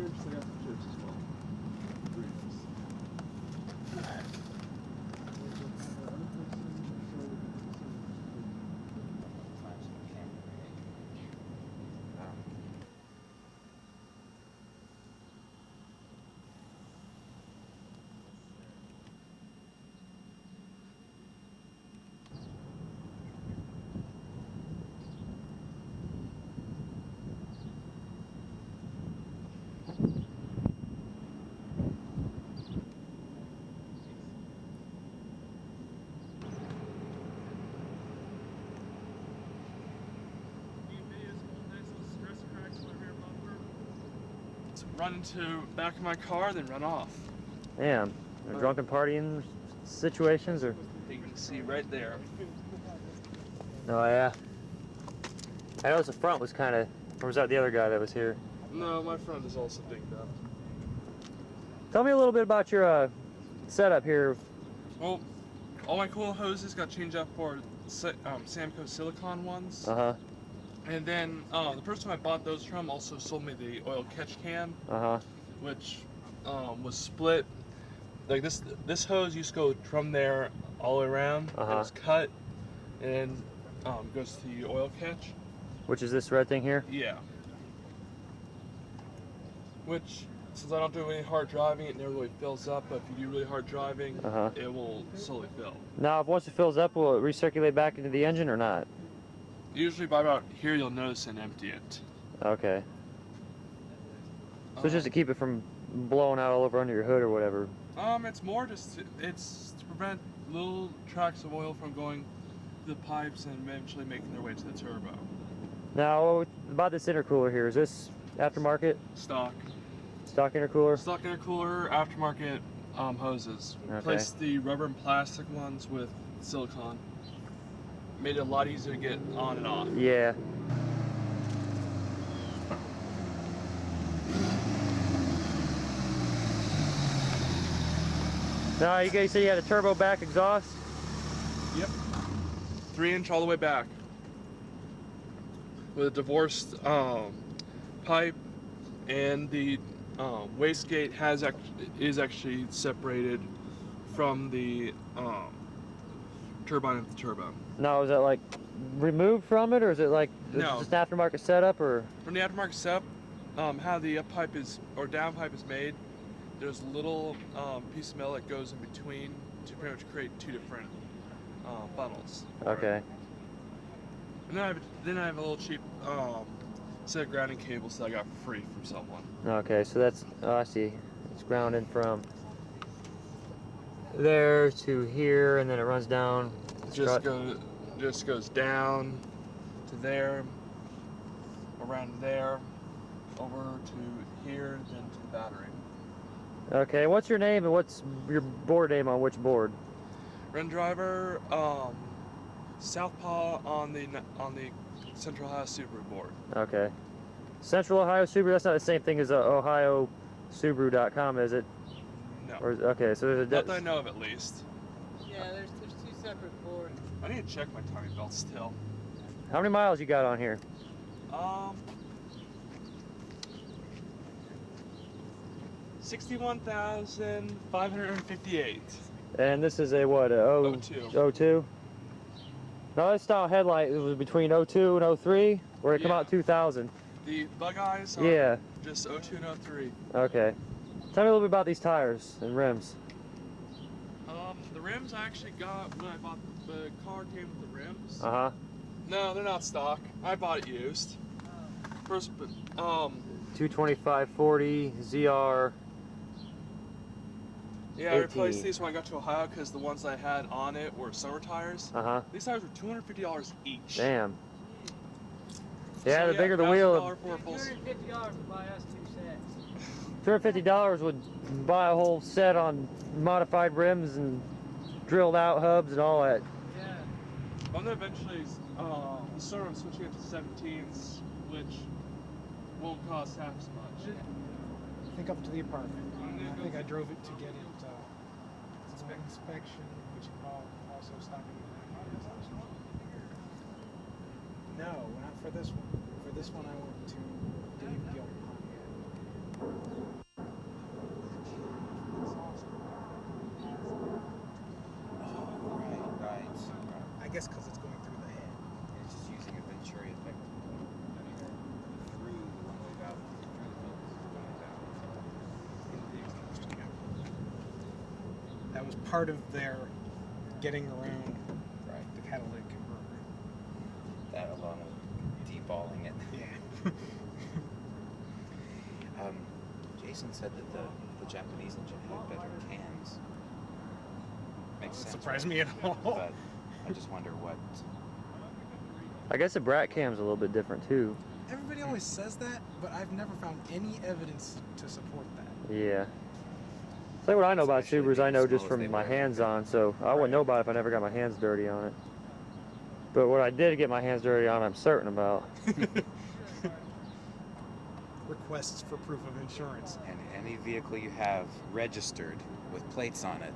chips, I got some chips as well. Doritos. Run into back of my car, then run off. Damn. Drunken partying situations, or? You can see right there. Oh yeah. I noticed the front was kind of, or was that the other guy that was here? No, my front is also dinged up. Tell me a little bit about your setup here. Well, all my coolant hoses got changed up for Samco silicone ones. Uh-huh. And then the person I bought those from also sold me the oil catch can, which was split. Like this hose used to go from there all the way around. It was cut and goes to the oil catch. Which is this red thing here? Yeah. Which, since I don't do any hard driving, it never really fills up. But if you do really hard driving, it will slowly fill. Now, once it fills up, will it recirculate back into the engine or not? Usually by about here, you'll notice and empty it. Okay. So just to keep it from blowing out all over under your hood or whatever? It's more just, it's to prevent little tracks of oil from going to the pipes and eventually making their way to the turbo. Now, about this intercooler here, is this aftermarket? Stock. Stock intercooler? Stock intercooler, aftermarket hoses. Replaced the rubber and plastic ones with silicone. Made it a lot easier to get on and off. Yeah. Now, you guys said you had a turbo back exhaust? Yep. 3-inch all the way back. With a divorced pipe, and the wastegate is actually separated from the turbine of the turbo. Now, is that like removed from it, or is it like just an aftermarket setup, or? From the aftermarket setup, how the up pipe is or down pipe is made, there's a little piece of metal that goes in between to pretty much create two different funnels. Okay. And then I have a little cheap set of grounding cables that I got for free from someone. Okay, so that's, oh, I see. It's grounded from there to here, and then it runs down. Just goes down to there, around there, over to here, then to the battery. Okay, what's your name and what's your board name on which board? Ren driver, Southpaw on the Central Ohio Subaru board. Okay. Central Ohio Subaru, that's not the same thing as OhioSubaru.com, is it? No. Or okay, so there's a... Not that I know of, at least. Yeah, there's two separate boards. I need to check my timing belt still. How many miles you got on here? 61,558. And this is a what? A 02. 02? Now this style headlight, it was between 02 and 03, or it come out 2000? The bug eyes are just 02 and 03. Okay. Tell me a little bit about these tires and rims. The rims I actually got when I bought the car came with the rims. No, they're not stock. I bought it used. First, 225/40 ZR. Yeah, I replaced these when I got to Ohio because the ones I had on it were summer tires. These tires were $250 each. Damn. Yeah, the bigger the wheel. $250 would buy us 2 sets. $250 would buy a whole set on modified rims and drilled out hubs and all that. Yeah. I'm gonna eventually start on switching it to 17s, which won't cost half as much. I think up to the apartment. I think I drove it to get it inspection, which involved also stopping in that house. No, not for this one. For this one, I went to Dave Gilmore. Right. I guess because it's going through the head. It's just using a Venturi effect through the one-way valve, through the filters. That was part of their getting around Right. the catalytic converter. That along with deballing it. Yeah. Jason said that the Japanese engine had better cams. Makes sense. Surprised right? me at all. But I just wonder what. I guess the brat cam's a little bit different too. Everybody always says that, but I've never found any evidence to support that. Yeah. It's like what I know about Especially Subarus, I being know as just small as they from my were. hands-on, so I wouldn't know about it if I never got my hands dirty on it. But what I did get my hands dirty on, I'm certain about. Requests for proof of insurance And any vehicle you have registered with plates on it,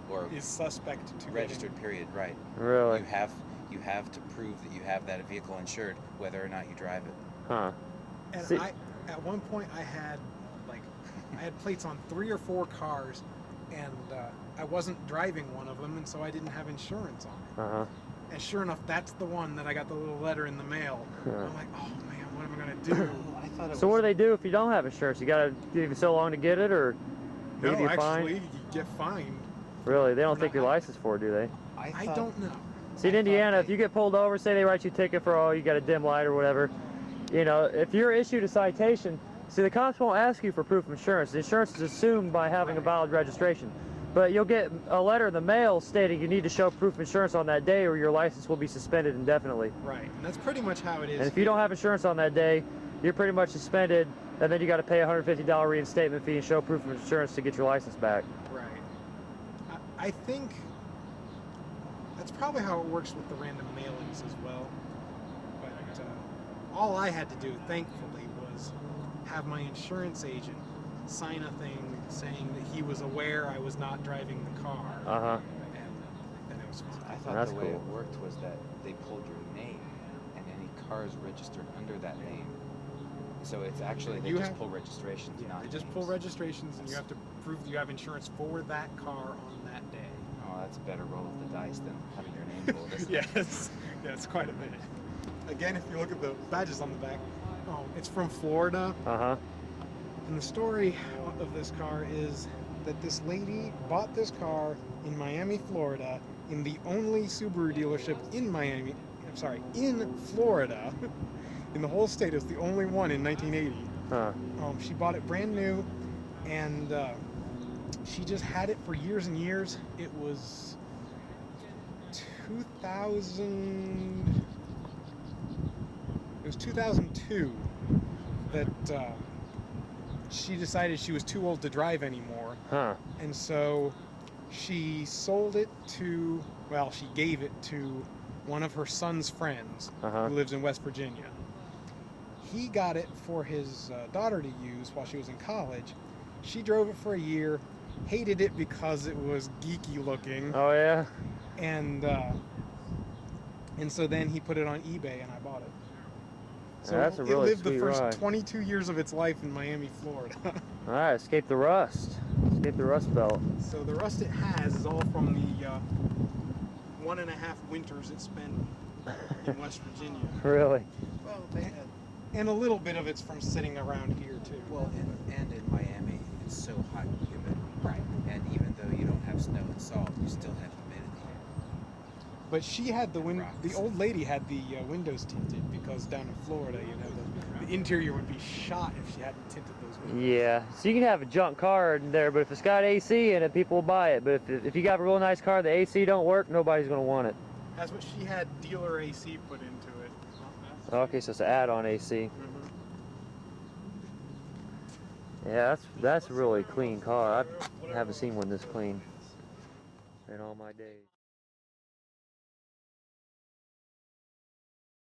or is suspect to registered, period, right? Really? You have to prove that you have that vehicle insured, whether or not you drive it. Huh. And See- at one point I had plates on 3 or 4 cars, and I wasn't driving one of them, and so I didn't have insurance on it. Uh-huh. And sure enough, that's the one that I got the little letter in the mail. Huh. I'm like, oh man, what am I gonna do? I thought it So what do they do if you don't have insurance? You gotta give you so long to get it, or they give No, you a fine? actually, you get fined. Really? They don't for take not your having license for it, do they? I don't know. See, in Indiana, if you get pulled over, say they write you a ticket for, oh, you got a dim light or whatever, you know, if you're issued a citation, see, the cops won't ask you for proof of insurance. The insurance is assumed by having a valid registration. But you'll get a letter in the mail stating you need to show proof of insurance on that day or your license will be suspended indefinitely. Right, and that's pretty much how it is. And if you don't have insurance on that day, you're pretty much suspended, and then you got to pay a $150 reinstatement fee and show proof of insurance to get your license back. Right. I think that's probably how it works with the random mailings as well. But all I had to do, thankfully, was have my insurance agent sign a thing saying that he was aware I was not driving the car. Uh-huh. And then it was fine. I thought That's the way cool. it worked was that they pulled your name, and any cars registered under that name. So it's actually they You just have- pull registrations, Yeah, not they just names. pull registrations, and you have to prove you have insurance for that car on that day. Oh, that's a better roll of the dice than having your name pulled. Isn't it? Yes, yes, quite a bit. Again, if you look at the badges on the back, it's from Florida. Uh-huh. And the story of this car is that this lady bought this car in Miami, Florida, in the only Subaru dealership in in Florida, in the whole state. It was the only one in 1980. Huh. She bought it brand new, and she just had it for years and years. It was 2002 that she decided she was too old to drive anymore. Huh. And so she sold it to, well, she gave it to one of her son's friends Uh-huh. who lives in West Virginia. He got it for his daughter to use while she was in college. She drove it for a year, hated it because it was geeky looking, Oh, yeah? and so then he put it on eBay and I bought it. So That's a it really lived the sweet first ride. 22 years of its life in Miami, Florida. All right, escape the rust. Escape the rust belt. So the rust it has is all from the 1.5 winters it spent in West Virginia. Really? Well, they had. And a little bit of it's from sitting around here too. Well, and in Miami, it's so hot and humid. Right. And even though you don't have snow and salt, you still have humidity. But she had the Rocks. the old lady had the windows tinted because down in Florida, you know, the interior would be shot if she hadn't tinted those windows. Yeah. So you can have a junk car in there, but if it's got AC in it, people will buy it. But if you got a real nice car, the AC don't work, nobody's going to want it. That's what she had, dealer AC put into it. Okay, so it's an add-on AC. Mhm. Yeah, that's a really clean car. I haven't seen one this clean in all my days.